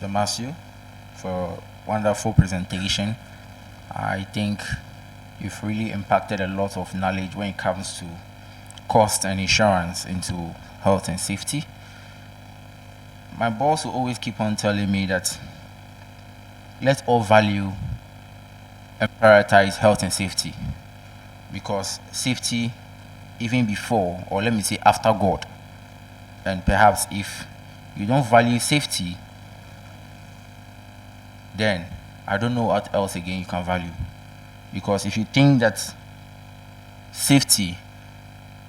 Damasio, for a wonderful presentation. I think you've really impacted a lot of knowledge when it comes to cost and insurance into health and safety. My boss will always keep on telling me that let's all value and prioritize health and safety, because safety, even before, or let me say after God, and perhaps if you don't value safety, then I don't know what else again you can value. Because if you think that safety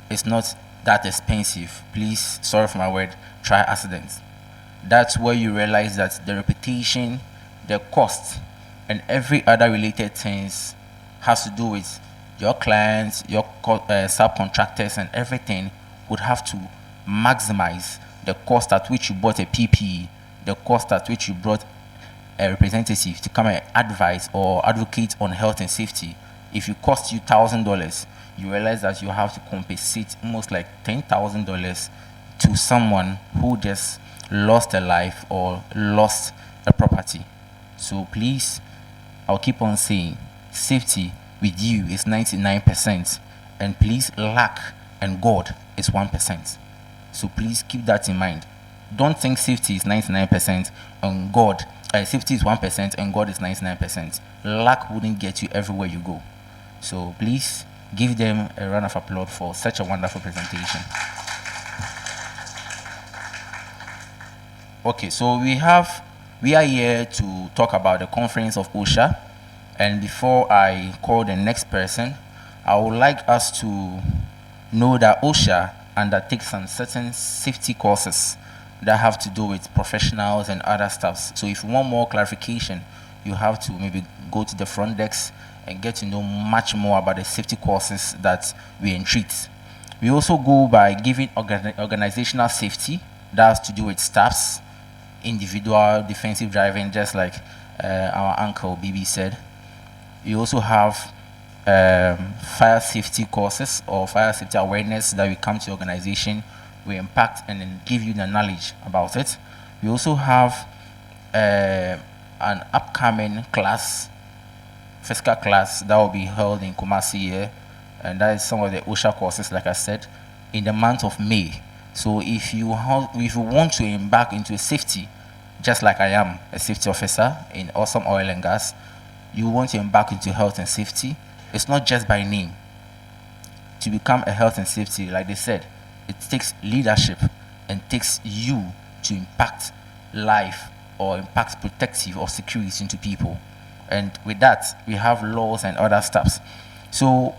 is not that expensive, please, sorry for my word, try accidents. That's where you realize that the reputation, the cost, and every other related things has to do with your clients, your subcontractors, and everything would have to maximize the cost at which you bought a PPE, the cost at which you brought a representative to come and advise or advocate on health and safety. If it costs you $1,000, you realize that you have to compensate almost like $10,000 to someone who just lost a life or lost a property. So please, I'll keep on saying, safety with you is 99%, and please, luck and God is 1%. So please keep that in mind. Don't think safety is 99% and God, safety is 1% and God is 99%. Luck wouldn't get you everywhere you go. So please give them a round of applause for such a wonderful presentation. Okay, so we are here to talk about the conference of OSHA. And before I call the next person, I would like us to know that OSHA undertakes some certain safety courses that have to do with professionals and other stuffs. So if you want more clarification, you have to maybe go to the front desk and get to know much more about the safety courses that we entreat. We also go by giving organizational safety that has to do with staffs, individual defensive driving, just like our uncle BB said. We also have fire safety courses or fire safety awareness that we come to the organization, we impact and then give you the knowledge about it. We also have an upcoming class, physical class, that will be held in Kumasi here, and that is some of the OSHA courses, like I said, in the month of May. So if you want to embark into a safety, just like I am a safety officer in Awesome Oil and Gas, you want to embark into health and safety, it's not just by name. To become a health and safety, like they said, it takes leadership and takes you to impact life or impact protective or security into people. And with that, we have laws and other stuff. So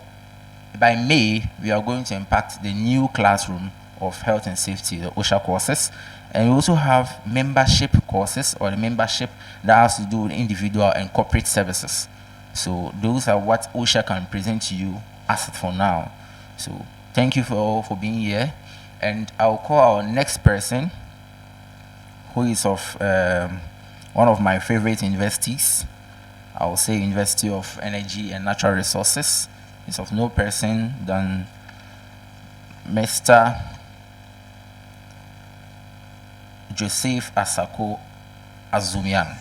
by May, we are going to impact the new classroom of health and safety, the OSHA courses. And we also have membership courses, or the membership that has to do with individual and corporate services. So those are what OSHA can present to you as for now. So thank you for being here. And I'll call our next person, who is of one of my favorite universities. I will say University of Energy and Natural Resources. It's of no person than Mr. Joseph Asako Azumian.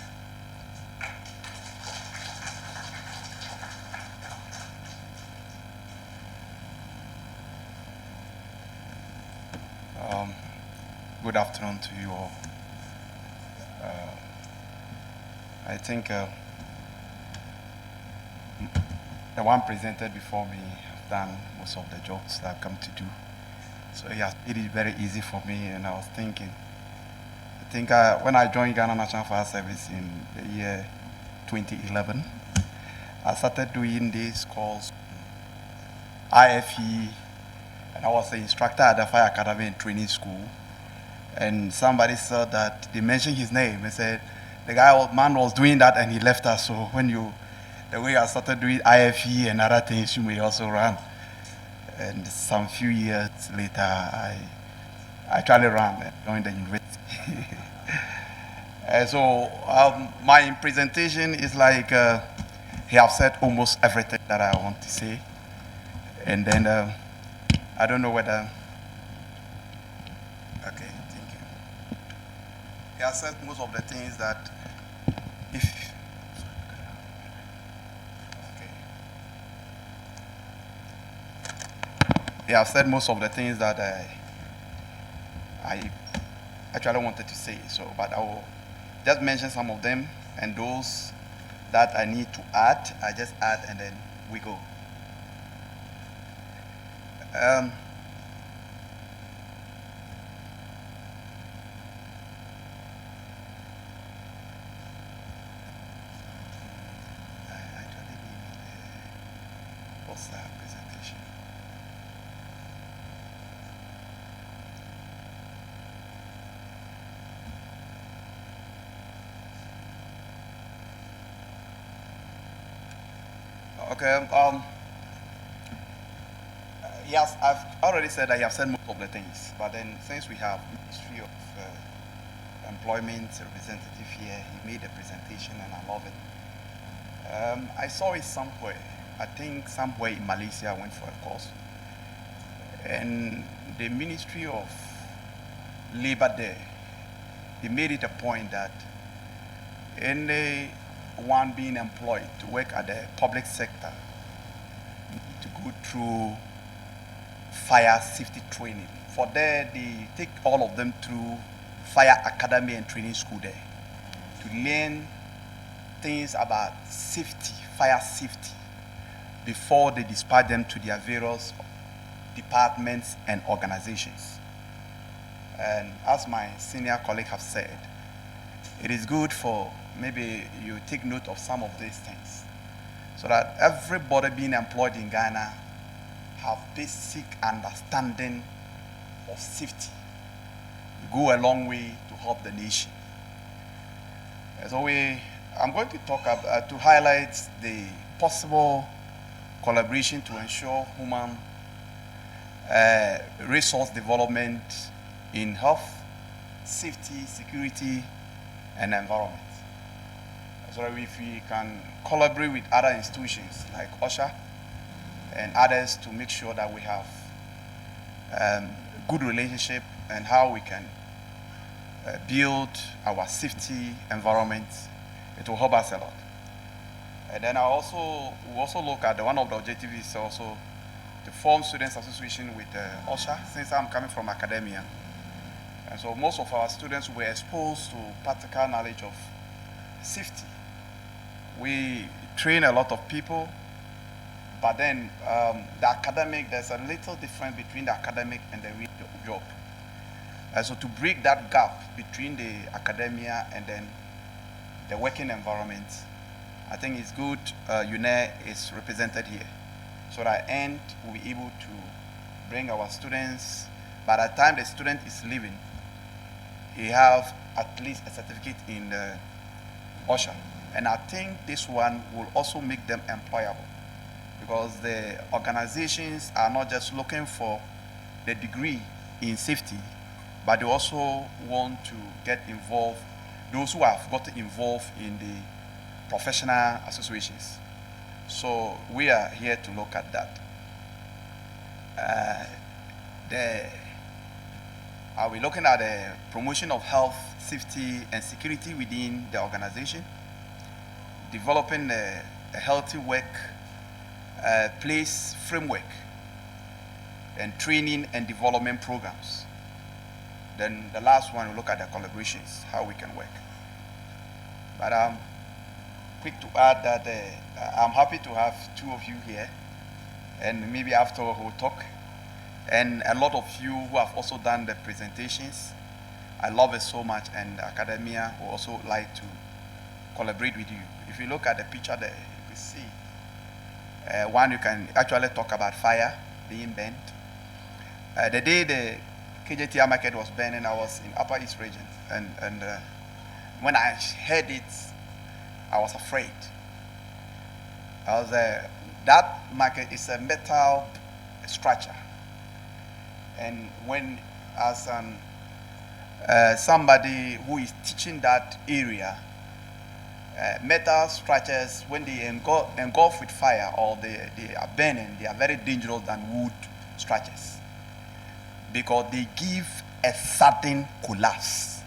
Good afternoon to you all. I think the one presented before me have done most of the jobs that I've come to do. So it has made it very easy for me, and I was thinking, when I joined Ghana National Fire Service in the year 2011, I started doing these calls, IFE, and I was the instructor at the Fire Academy and Training School. And somebody said that they mentioned his name and said the man was doing that and he left us. So the way I started doing IFE and other things, you may also run. And some few years later, I actually ran and joined the university. So my presentation is like he have said almost everything that I want to say. And then I don't know whether. Okay, thank you. he has said most of the things that if okay. He has said most of the things that I actually wanted to say. So, but I will just mention some of them, and those that I need to add, I just add, and then we go. I actually need what's that presentation? Okay. Yes, I've already said that you have said most of the things, but then since we have Ministry of Employment representative here, he made a presentation and I love it. I saw it somewhere. I think somewhere in Malaysia. I went for a course, and the Ministry of Labor there, he made it a point that anyone being employed to work at the public sector need to go through fire safety training. For there, they take all of them through fire academy and training school there to learn things about safety, fire safety, before they dispatch them to their various departments and organizations. And as my senior colleague have said, it is good for maybe you take note of some of these things so that everybody being employed in Ghana have basic understanding of safety. Go a long way to help the nation. So I'm going to talk about, to highlight the possible collaboration to ensure human resource development in health, safety, security, and environment. So if we can collaborate with other institutions like OSHA and others to make sure that we have good relationship and how we can build our safety environment, it will help us a lot. And then we also look at one of the objectives is also to form students association with OSHA, since I'm coming from academia. And so most of our students were exposed to practical knowledge of safety. We train a lot of people, but then the academic, there's a little difference between the academic and the real job. And so to break that gap between the academia and then the working environment, I think it's good UNER is represented here. So that end we'll be able to bring our students, by the time the student is leaving, he have at least a certificate in the OSHA. And I think this one will also make them employable, because the organizations are not just looking for the degree in safety, but they also want to get involved, those who have gotten involved in the professional associations. So we are here to look at that. Are we looking at the promotion of health, safety, and security within the organization? Developing a healthy work place framework and training and development programs. Then the last one, we look at the collaborations, how we can work. But I'm quick to add that I'm happy to have two of you here, and maybe after we'll talk. And a lot of you who have also done the presentations. I love it so much, and academia will also like to collaborate with you. If you look at the picture there, you can see one, you can actually talk about fire being burnt. The day the KJTR market was burning, I was in Upper East region, and when I heard it, I was afraid. That market is a metal structure, and when as somebody who is teaching that area, metal structures, when they engulf with fire or they are burning, they are very dangerous than wood structures, because they give a sudden collapse.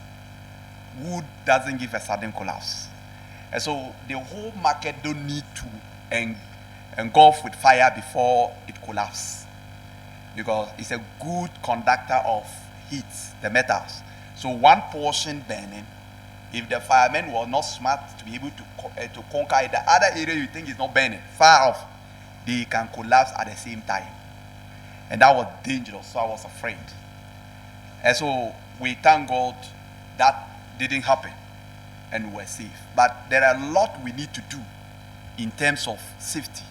wood doesn't give a sudden collapse. And so the whole market don't need to engulf with fire before it collapses, because it's a good conductor of heat, the metals. So one portion burning, if the firemen were not smart to be able to conquer the other area you think is not burning, far off, they can collapse at the same time. And that was dangerous, so I was afraid. And so we thank God that didn't happen and we were safe. But there are a lot we need to do in terms of safety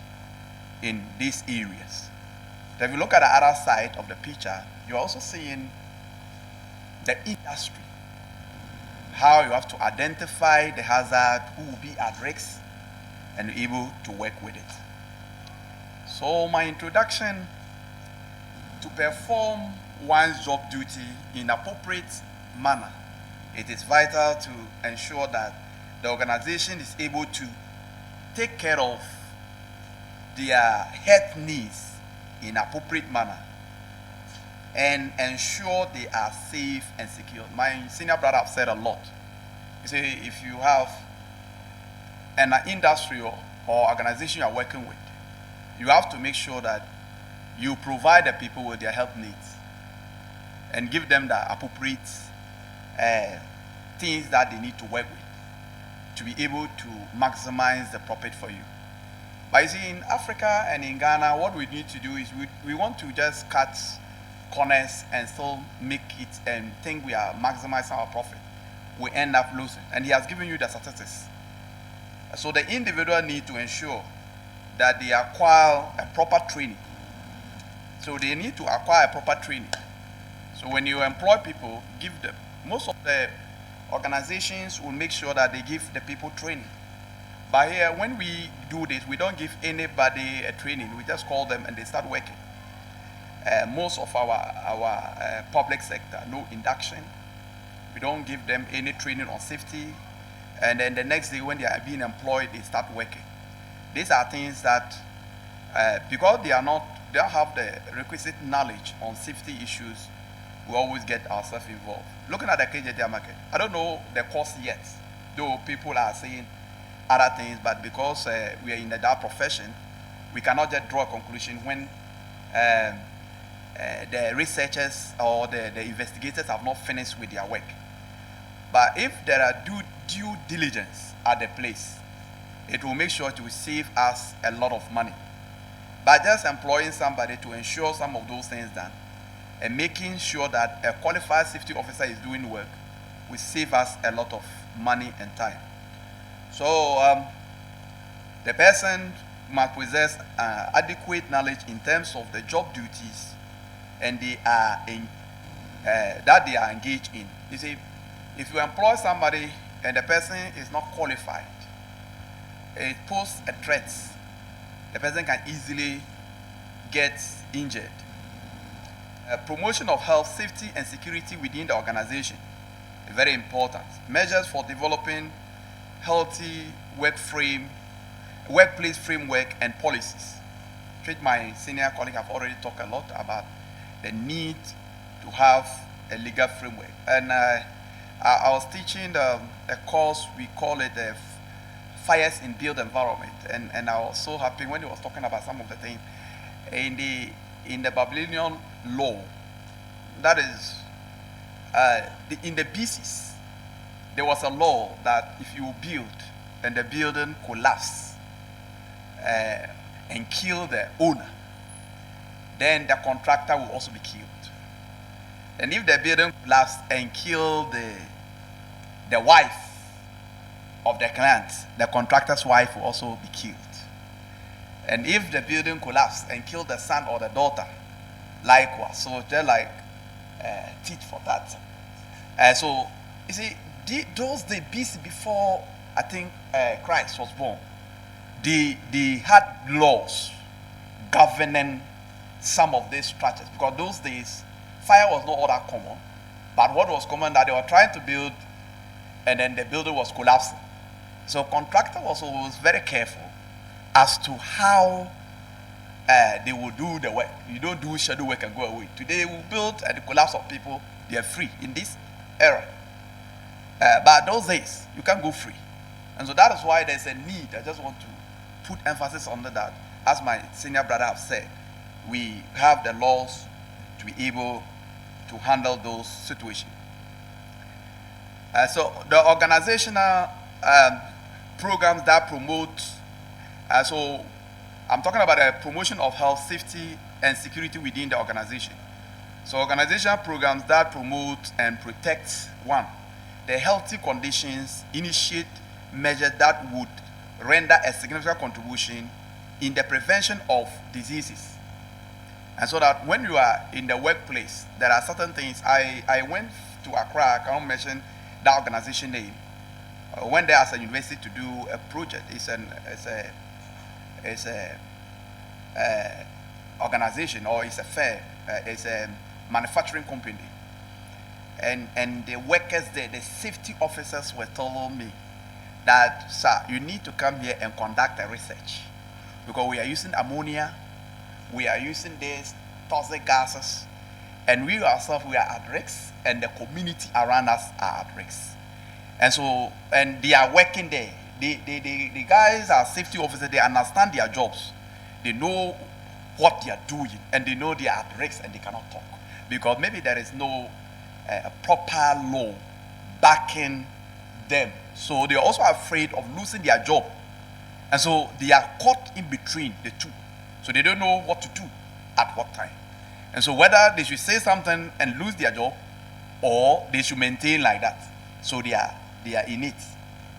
in these areas. So if you look at the other side of the picture, you're also seeing the industry, how you have to identify the hazard, who will be at risk, and be able to work with it. So my introduction: to perform one's job duty in appropriate manner, it is vital to ensure that the organization is able to take care of their health needs in appropriate manner and ensure they are safe and secure. My senior brother have said a lot. You see, if you have an industry or organization you are working with, you have to make sure that you provide the people with their health needs and give them the appropriate things that they need to work with to be able to maximize the profit for you. But you see, in Africa and in Ghana, what we need to do is we want to just cut corners and still make it and think we are maximizing our profit. We end up losing. And he has given you the statistics. So the individual need to ensure that they acquire a proper training. So they need to acquire a proper training. So when you employ people, give them. Most of the organizations will make sure that they give the people training. But here, when we do this, we don't give anybody a training. We just call them and they start working. Most of our public sector, no induction. We don't give them any training on safety. And then the next day when they are being employed, they start working. These are things that, because they don't have the requisite knowledge on safety issues, we always get ourselves involved. Looking at the KJT market, I don't know the cost yet, though people are saying other things, but because we are in that profession, we cannot just draw a conclusion when the researchers or the investigators have not finished with their work. But if there are due diligence at the place, it will make sure to save us a lot of money. By just employing somebody to ensure some of those things done and making sure that a qualified safety officer is doing work will save us a lot of money and time. So the person must possess adequate knowledge in terms of the job duties and that they are engaged in. You see, if you employ somebody and the person is not qualified, it poses a threat. The person can easily get injured. Promotion of health, safety, and security within the organization is very important. Measures for developing healthy workplace framework and policies, which my senior colleague have already talked a lot about the need to have a legal framework. And I was teaching a course, we call it fires in built environment, and I was so happy when he was talking about some of the things in the Babylonian law. That is, in the BCs, there was a law that if you build and the building collapse and kill the owner, then the contractor will also be killed. And if the building collapse and kill the wife of the client, the contractor's wife will also be killed. And if the building collapse and kill the son or the daughter, likewise. So they're like tit for that. So you see, those days before I think Christ was born, they had laws governing some of these structures, because those days fire was not all that common. But what was common that they were trying to build, and then the building was collapsing. So contractor was always very careful as to how they will do the work. You don't do shadow work and go away. Today we build at the collapse of people, they are free in this era. But those days, you can't go free. And so that is why there's a need. I just want to put emphasis on that. As my senior brother have said, we have the laws to be able to handle those situations. So the organizational programs that promote, so I'm talking about the promotion of health, safety, and security within the organization. So organizational programs that promote and protect, one, the healthy conditions, initiate measures that would render a significant contribution in the prevention of diseases. And so that when you are in the workplace, there are certain things. I went to Accra, I can't mention that organization name. Went there as a university to do a project. It's a organization, or it's a fair, it's a manufacturing company. And the workers there, the safety officers were telling me that, sir, you need to come here and conduct a research, because we are using ammonia, we are using these toxic gases, and we ourselves, we are at risk, and the community around us are at risk. And so, and they are working there. The guys are safety officers, they understand their jobs. They know what they are doing, and they know they are at risk and they cannot talk. Because maybe there is no proper law backing them. So they are also afraid of losing their job. And so they are caught in between the two. So they don't know what to do at what time. And so whether they should say something and lose their job, or they should maintain like that. So they are in it.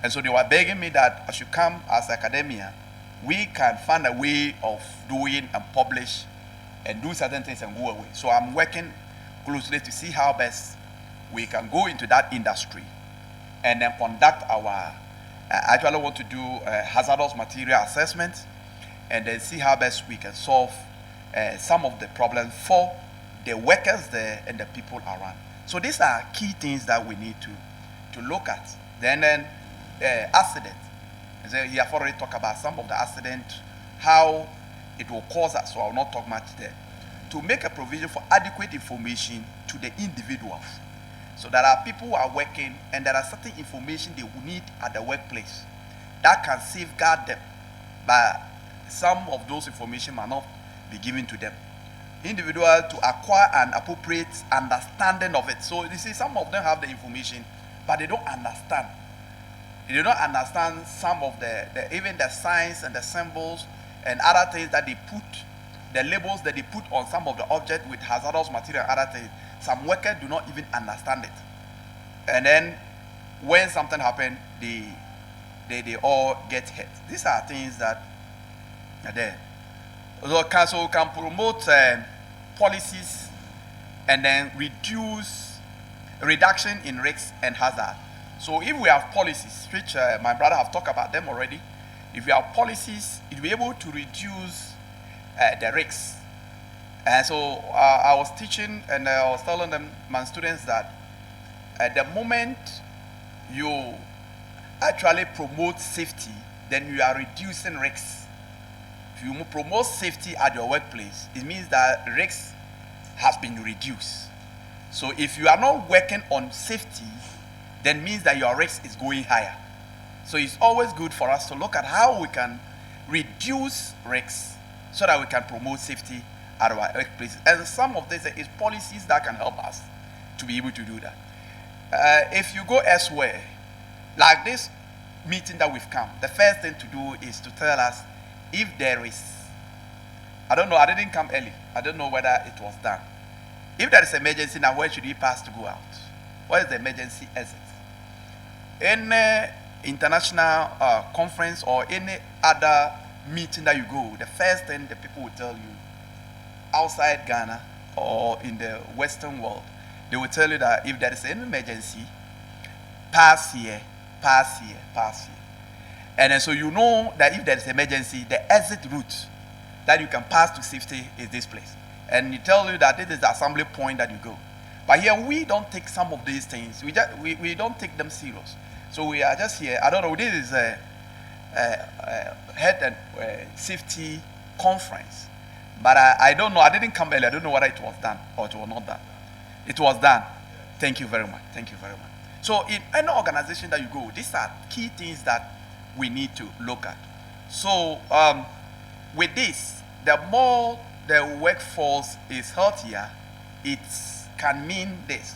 And so they were begging me that I should come as academia. We can find a way of doing and publish and do certain things and go away. So I'm working closely to see how best we can go into that industry and then conduct our, I actually want to do hazardous material assessment and then see how best we can solve some of the problems for the workers there and the people around. So these are key things that we need to look at. Then accident. So he have already talked about some of the accident, how it will cause us, so I will not talk much there. To make a provision for adequate information to the individuals. So there are people who are working and there are certain information they will need at the workplace that can safeguard them, but some of those information might not be given to them. Individual to acquire an appropriate understanding of it. So you see, some of them have the information, but they don't understand. They do not understand some of even the signs and the symbols and other things that they put, the labels that they put on some of the objects with hazardous material and other things. Some workers do not even understand it. And then when something happens, they all get hit. These are things that are there. So council can promote policies and then reduction in risks and hazard. So if we have policies, which my brother have talked about them already, if we have policies, it will be able to reduce the risks. And so I was teaching and I was telling them, my students, that at the moment you actually promote safety, then you are reducing risks. If you promote safety at your workplace, it means that risks has been reduced. So if you are not working on safety, then means that your risk is going higher. So it's always good for us to look at how we can reduce risks so that we can promote safety at our workplaces. And some of this is policies that can help us to be able to do that. If you go elsewhere, like this meeting that we've come, the first thing to do is to tell us if there is, I don't know, I didn't come early. I don't know whether it was done. If there is an emergency, now where should we pass to go out? What is the emergency exit? Any international conference or any other meeting that you go, the first thing the people will tell you outside Ghana or in the Western world, they will tell you that if there is an emergency, pass here, pass here, pass here. And then so you know that if there is an emergency, the exit route that you can pass to safety is this place. And they tell you that this is the assembly point that you go. But here we don't take some of these things. We don't take them serious. So we are just here. I don't know. This is a health and safety conference, but I don't know. I didn't come early. I don't know whether it was done or it was not done. It was done. Thank you very much. Thank you very much. So in any organization that you go, these are key things that we need to look at. So with this, the more the workforce is healthier, it can mean this: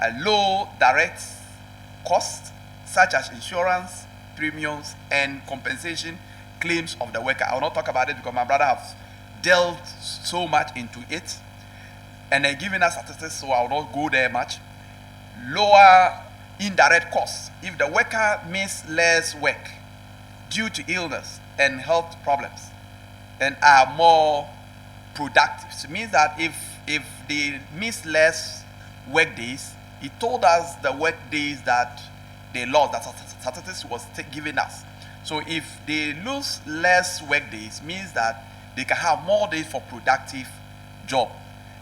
a low direct costs such as insurance premiums and compensation claims of the worker. I will not talk about it because my brother has delved so much into it and then given us statistics, so I will not go there much. Lower indirect costs if the worker misses less work due to illness and health problems and are more productive. So it means that if they miss less work days, it told us the work days that they lost, that statistics was giving us. So if they lose less work days, means that they can have more days for productive job.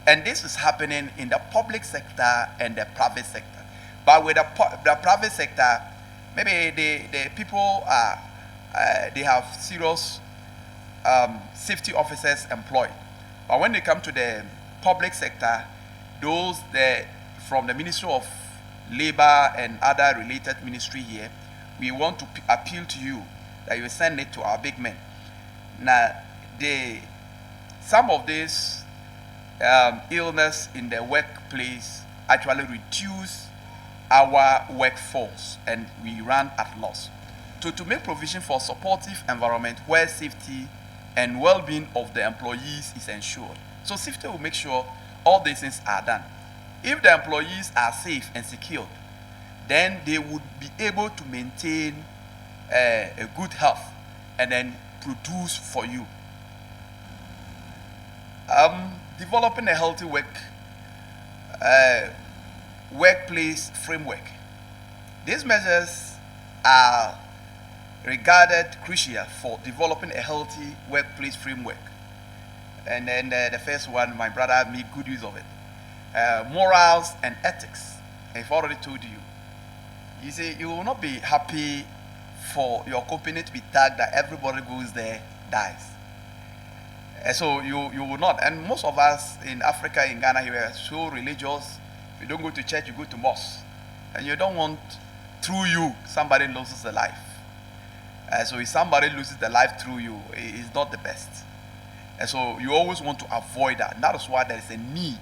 And this is happening in the public sector and the private sector. But with the private sector, maybe the people are, they have serious safety officers employed. But when they come to the public sector, those from the Ministry of Labor and other related ministry here, we want to appeal to you that you send it to our big men. Now, some of this illness in the workplace actually reduce our workforce and we run at loss. So to make provision for supportive environment where safety and well-being of the employees is ensured. So safety will make sure all these things are done. If the employees are safe and secure, then they would be able to maintain a good health and then produce for you. Developing a healthy workplace framework. These measures are regarded crucial for developing a healthy workplace framework. And then the first one, my brother made good use of it. Morals and ethics. I've already told you. You see, you will not be happy for your company to be tagged that everybody goes there dies. So you will not. And most of us in Africa, in Ghana, we are so religious. If you don't go to church, you go to mosque. And you don't want, through you, somebody loses a life. So if somebody loses their life through you, it's not the best. And so you always want to avoid that. And that is why there is a need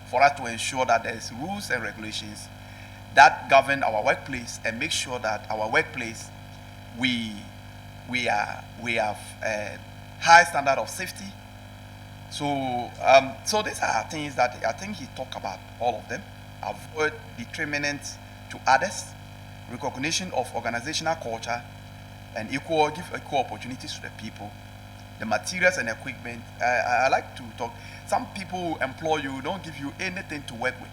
for us to ensure that there is rules and regulations that govern our workplace and make sure that our workplace we have a high standard of safety. So these are things that I think he talked about all of them. Avoid detriment to others, recognition of organizational culture, and give equal opportunities to the people. The materials and equipment. I like to talk. Some people employ you, don't give you anything to work with.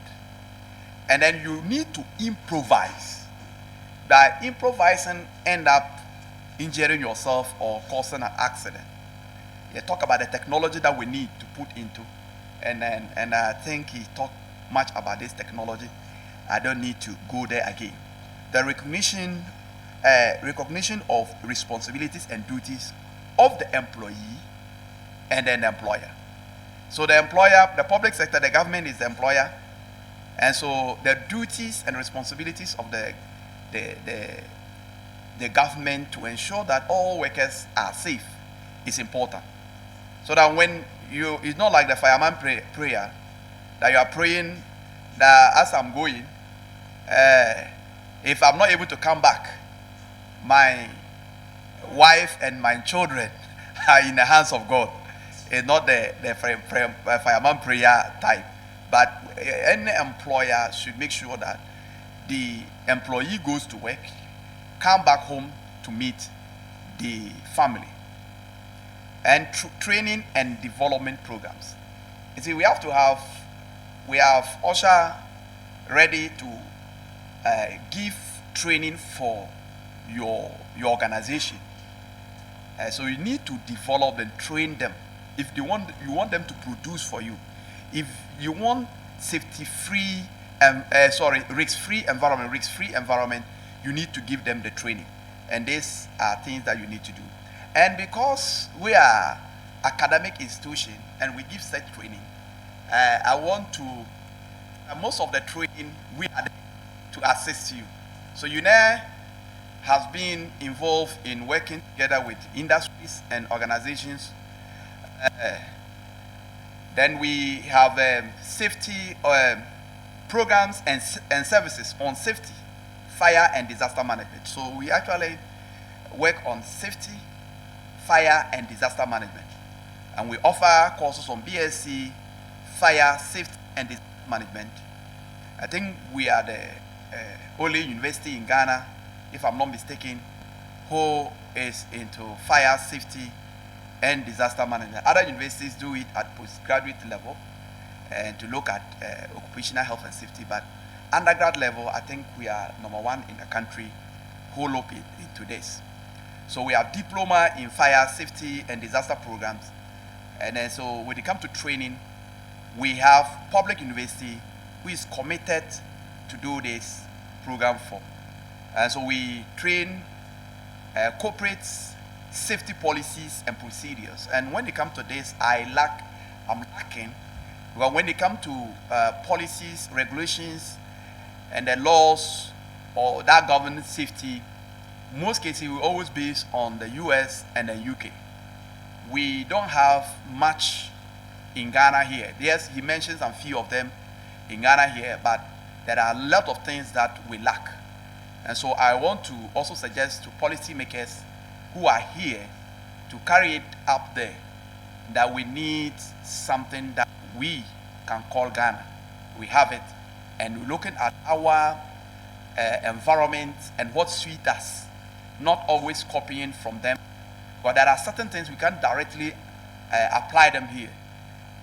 And then you need to improvise. By improvising, end up injuring yourself or causing an accident. You talk about the technology that we need to put into. And I think he talked much about this technology. I don't need to go there again. The recognition of responsibilities and duties of the employee and then the employer. So the employer, the public sector, the government is the employer, and so the duties and responsibilities of the government to ensure that all workers are safe is important. So that when it's not like the fireman prayer that you are praying that as I'm going, if I'm not able to come back, my wife and my children are in the hands of God. It's not the fireman prayer type. But any employer should make sure that the employee goes to work, come back home to meet the family. And training and development programs. You see, we have OSHA ready to give training for your organization. So you need to develop and train them. If you want them to produce for you. If you want risk-free environment, you need to give them the training. And these are things that you need to do. And because we are academic institution and we give such training, I want to, most of the training we are to assist you. So UNER has been involved in working together with industries and organizations. Then we have safety programs and services on safety, fire and disaster management. So we actually work on safety, fire and disaster management. And we offer courses on BSc, fire, safety and disaster management. I think we are the only university in Ghana, if I'm not mistaken, who is into fire, safety and disaster management. Other universities do it at postgraduate level and to look at occupational health and safety, but undergrad level, I think we are number one in the country who look into this. So we have diploma in fire, safety and disaster programs. And then so when it comes to training, we have public university who is committed to do this program for. And so we train corporate safety policies and procedures. And when it comes to this, I'm lacking. Well, when it comes to policies, regulations, and the laws or that govern safety, most cases we always based on the US and the UK. We don't have much in Ghana here. Yes, he mentions a few of them in Ghana here, but there are a lot of things that we lack. And so I want to also suggest to policymakers who are here to carry it up there that we need something that we can call Ghana. We have it, and we're looking at our environment and what suits us, not always copying from them. But there are certain things we can't directly apply them here.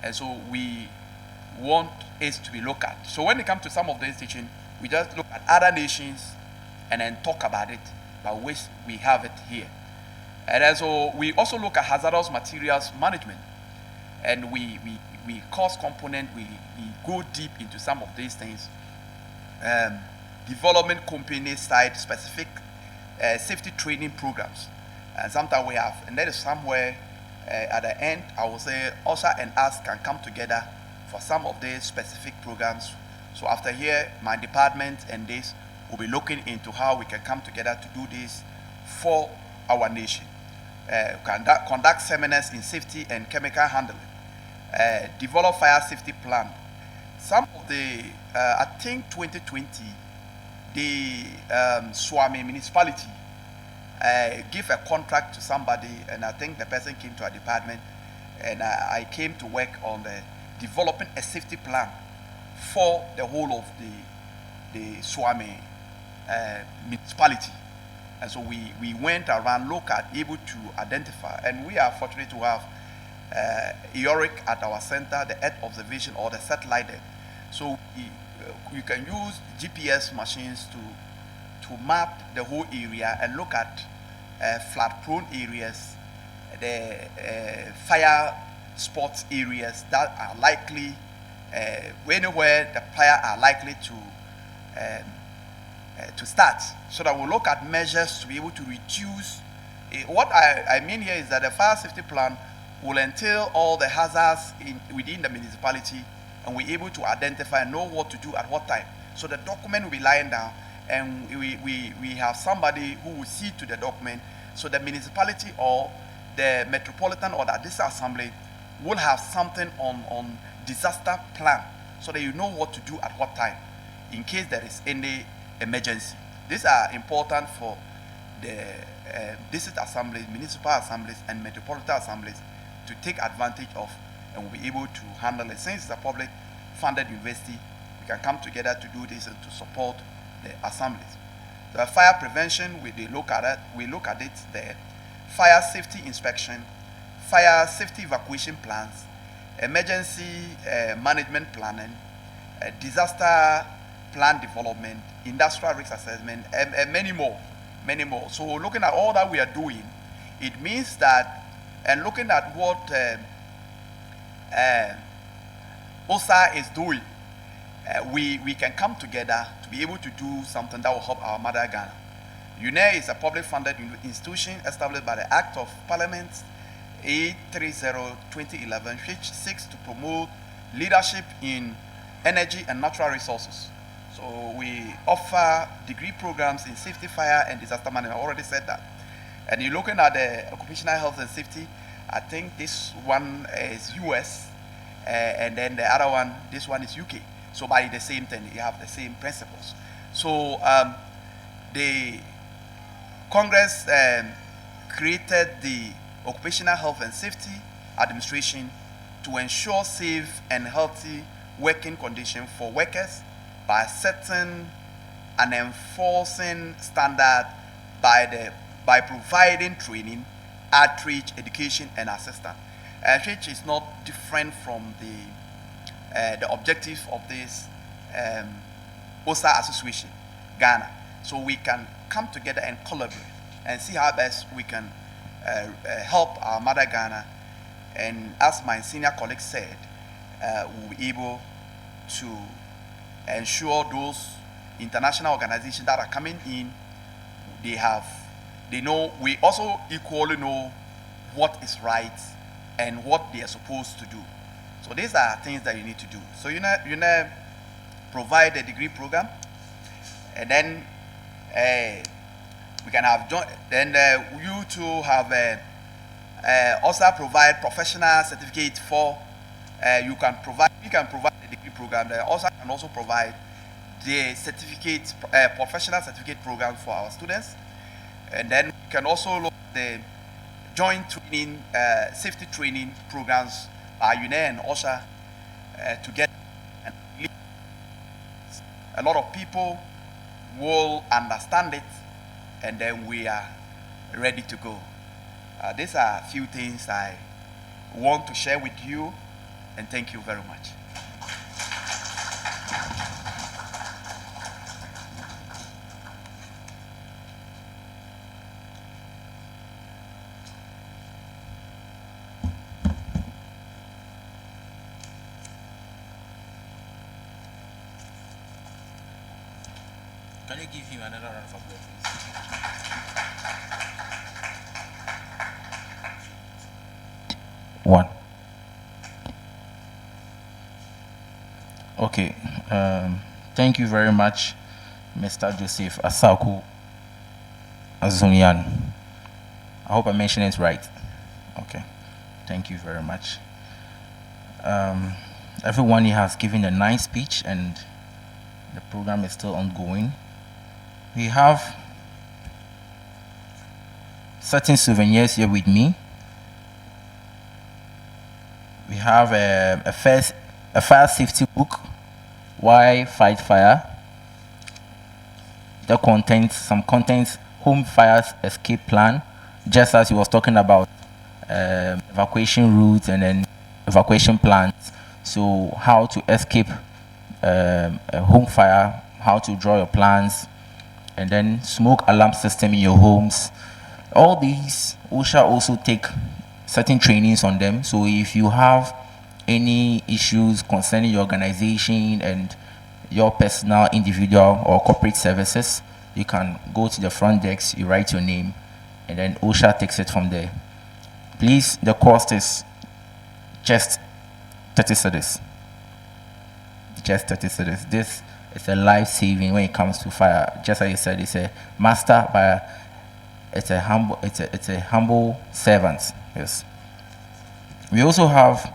And so we want it to be looked at. So when it comes to some of this teaching, we just look at other nations and then talk about it, but which we have it here. And then so we also look at hazardous materials management. And we cost component, we go deep into some of these things. Development company side specific safety training programs. And sometimes we have, and that is somewhere at the end, I will say OSHA and us can come together for some of these specific programs. So after here, my department and this will be looking into how we can come together to do this for our nation. Conduct seminars in safety and chemical handling. Develop fire safety plan. Some of the, I think 2020, the Swami municipality give a contract to somebody, and I think the person came to our department, and I came to work on the developing a safety plan for the whole of the Swami municipality. And so we went around, look at, able to identify, and we are fortunate to have EORIC at our center, the Earth observation or the satellite there. So you can use GPS machines to map the whole area and look at flood-prone areas, the fire spots areas that are likely, anywhere the fire are likely to start, so that we'll look at measures to be able to reduce. What I mean here is that the fire safety plan will entail all the hazards within the municipality, and we're able to identify and know what to do at what time. So the document will be lying down, and we have somebody who will see to the document. So the municipality or the metropolitan or the district assembly will have something on disaster plan, so that you know what to do at what time in case there is any emergency. These are important for the district assemblies, municipal assemblies, and metropolitan assemblies to take advantage of, and we'll be able to handle it. Since it's a public funded university, we can come together to do this and to support the assemblies. The fire prevention, we look at it, the fire safety inspection, fire safety evacuation plans, emergency management planning, disaster plan development, industrial risk assessment, and many more. So looking at all that we are doing, it means that, and looking at what OSA is doing, we can come together to be able to do something that will help our mother Ghana. UNER is a public funded institution established by the Act of Parliament 830-2011, which seeks to promote leadership in energy and natural resources So we offer degree programs in safety, fire, and disaster management. I already said that. And you're looking at the occupational health and safety. I think this one is US, and then the other one, this one is UK. So by the same thing, you have the same principles. So the Congress created the Occupational Health and Safety Administration to ensure safe and healthy working conditions for workers by setting and enforcing standard by providing training, outreach, education, and assistance. Which is not different from the objective of this OSA Association, Ghana. So we can come together and collaborate and see how best we can help our mother Ghana. And as my senior colleague said, we'll be able to ensure those international organizations that are coming in, they know, we also equally know what is right and what they are supposed to do. So these are things that you need to do. So you know provide a degree program, and then we can have you to have also provide professional certificate for we can provide the degree program. They also can also provide the certificate professional certificate program for our students, and then we can also look at the joint training safety training programs by UNE and OSHA together. And a lot of people will understand it, and then we are ready to go. These are a few things I want to share with you, and thank you very much. Can you give him another round of applause, please? One. Okay. Thank you very much, Mr. Joseph Asaku Azunian. I hope I mentioned it right. Okay. Thank you very much. Everyone here has given a nice speech, and the program is still ongoing. We have certain souvenirs here with me. We have a fire safety book, Why Fight Fire. That contains some contents, home fire escape plan, just as he was talking about evacuation routes and then evacuation plans. So how to escape a home fire, how to draw your plans, and then smoke alarm system in your homes. All these, OSHA also take certain trainings on them. So if you have any issues concerning your organization and your personal, individual, or corporate services, you can go to the front desk, you write your name, and then OSHA takes it from there. Please, the cost is just 30 cedis. Just 30 cedis. This is a life-saving when it comes to fire. Just like you said, it's a master, but it's a humble servant. Yes. We also have